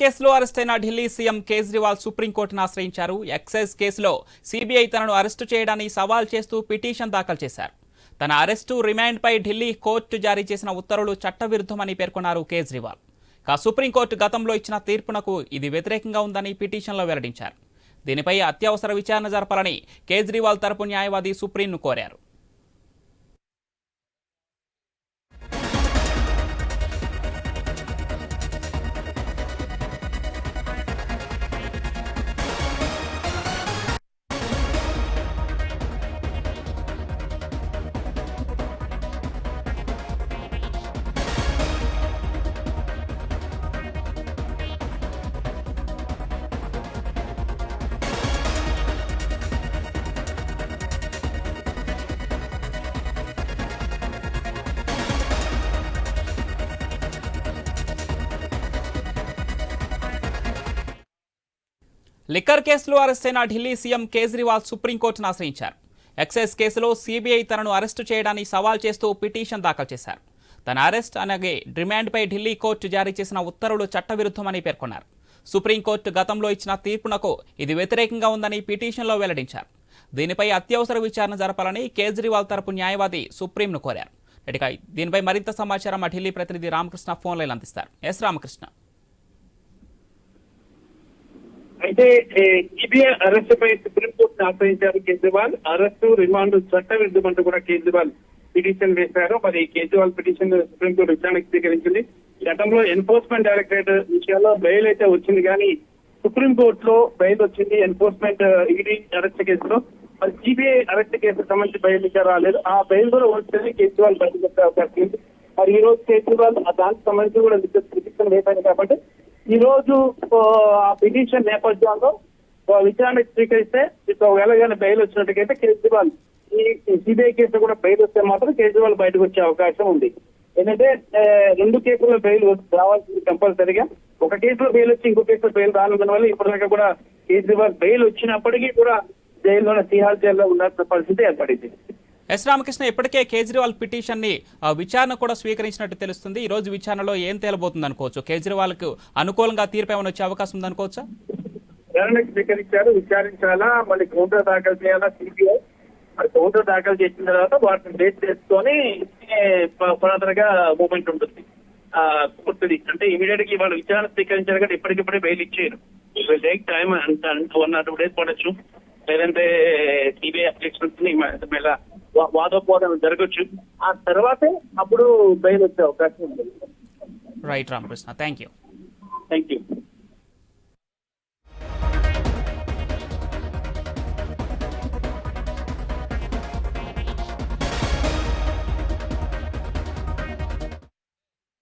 కేసులో అరెస్ట్ అయిన ఢిల్లీ సీఎం కేజ్రీవాల్ సుప్రీంకోర్టును ఆశ్రయించారు. ఎక్సైజ్ కేసులో సీబీఐ తనను అరెస్టు చేయడాన్ని సవాల్ చేస్తూ పిటిషన్ దాఖలు చేశారు. తన అరెస్టు రిమాండ్పై ఢిల్లీ కోర్టు జారీ చేసిన ఉత్తర్వులు చట్టవిరుద్ధమని పేర్కొన్నారు కేజ్రీవాల్. సుప్రీంకోర్టు గతంలో ఇచ్చిన తీర్పునకు ఇది వ్యతిరేకంగా ఉందని పిటిషన్లో వెల్లడించారు. దీనిపై అత్యవసర విచారణ జరపాలని కేజ్రీవాల్ తరపు న్యాయవాది సుప్రీంను కోరారు. లిక్కర్ కేసులో అరెస్ట్ అయిన ఢిల్లీ సీఎం కేజ్రీవాల్ సుప్రీంకోర్టును ఆశ్రయించారు. ఎక్సైజ్ కేసులో సీబీఐ తనను అరెస్టు చేయడాన్ని సవాల్ చేస్తూ పిటిషన్ దాఖలు చేశారు. తన అరెస్ట్ అలాగే రిమాండ్పై ఢిల్లీ కోర్టు జారీ చేసిన ఉత్తర్వులు చట్టవిరుద్ధమని పేర్కొన్నారు. సుప్రీంకోర్టు గతంలో ఇచ్చిన తీర్పునకు ఇది వ్యతిరేకంగా ఉందని పిటిషన్లో వెల్లడించారు. దీనిపై అత్యవసర విచారణ జరపాలని కేజ్రీవాల్ తరపు న్యాయవాది సుప్రీంను కోరారు. దీనిపై మరింత సమాచారం మా ఢిల్లీ ప్రతినిధి రామకృష్ణ ఫోన్ లైన్ అందిస్తారు. ఎస్ రామకృష్ణ. అయితే సిబిఐ అరెస్ట్ పై సుప్రీంకోర్టును ఆశ్రయించారు కేజ్రీవాల్. అరెస్టు రిమాండ్ చట్టవిరుద్ధమంటూ కూడా కేజ్రీవాల్ పిటిషన్ వేశారు. మరి కేజ్రీవాల్ పిటిషన్ సుప్రీంకోర్టు విచారణకు స్వీకరించింది. గతంలో ఎన్ఫోర్స్మెంట్ డైరెక్టరేట్ విషయాల్లో బెయిల్ అయితే వచ్చింది, కానీ సుప్రీంకోర్టులో బెయిల్ వచ్చింది ఎన్ఫోర్స్మెంట్ ఈడీ అరెస్ట్ కేసులో. మరి సిబిఐ అరెస్ట్ కేసుకు సంబంధించి బెయిల్ ఇంకా రాలేదు. ఆ బెయిల్ కూడా వస్తే కేజ్రీవాల్ బయటకు వచ్చే అవకాశం ఉంది. మరి ఈ రోజు కేజ్రీవాల్ దానికి సంబంధించి కూడా పిటిషన్ వేశారు కాబట్టి ఈ రోజు ఆ పిటిషన్ నేపథ్యంలో విచారణ స్వీకరిస్తే ఒకవేళ కానీ బెయిల్ వచ్చినట్టుకైతే కేజ్రీవాల్ ఈ సిబిఐ కేసు కూడా బెయిల్ వస్తే మాత్రం కేజ్రీవాల్ బయటకు వచ్చే అవకాశం ఉంది. ఎందుకంటే రెండు కేసుల్లో బెయిల్ రావాల్సింది కంపల్సరీగా. ఒక కేసులో బెయిల్ వచ్చి ఇంకో కేసులో బెయిల్ రానందున వల్ల ఇప్పటిదాకా కూడా కేజ్రీవాల్ బెయిల్ వచ్చినప్పటికీ కూడా జైల్లోనే తిహార్ జైల్లో ఉండాల్సిన పరిస్థితి ఏర్పడింది. ఎస్ రామకృష్ణ, ఇప్పటికే కేజ్రీవాల్ పిటిషన్ ని విచారణ కూడా స్వీకరించినట్టు తెలుస్తుంది. ఈ రోజు విచారణలో ఏం తేలబోతుంది అనుకోవచ్చు? కేజ్రీవాల్ కు అనుకూలంగా తీర్పు ఏమైనా వచ్చే అవకాశం ఉంది అనుకోవచ్చా? విచారణకు స్వీకరించారు, విచారించాలా, మళ్ళీ కౌంటర్ దాఖలు చేయాలా సిబిఐ. మరి కౌంటర్ దాఖలు చేసిన తర్వాత వాటిని బేస్ చేసుకొని ఫర్దర్ గా మూవ్మెంట్ ఉంటుంది కోర్టుది. అంటే ఇమీడియట్ గా వాళ్ళు విచారణ స్వీకరించారు కానీ ఇప్పటికిప్పుడే బెయిల్ ఇచ్చేయరు. టేక్ టైం 1 or 2 days పడచ్చు. లేదంటే సిబిఐ అప్లికేషన్ మళ్ళీ వాదోపవాదం జరగచ్చు. ఆ తర్వాతే అప్పుడు బెయిల్ వచ్చే అవకాశం ఉంది. Right Ramakrishna, thank you.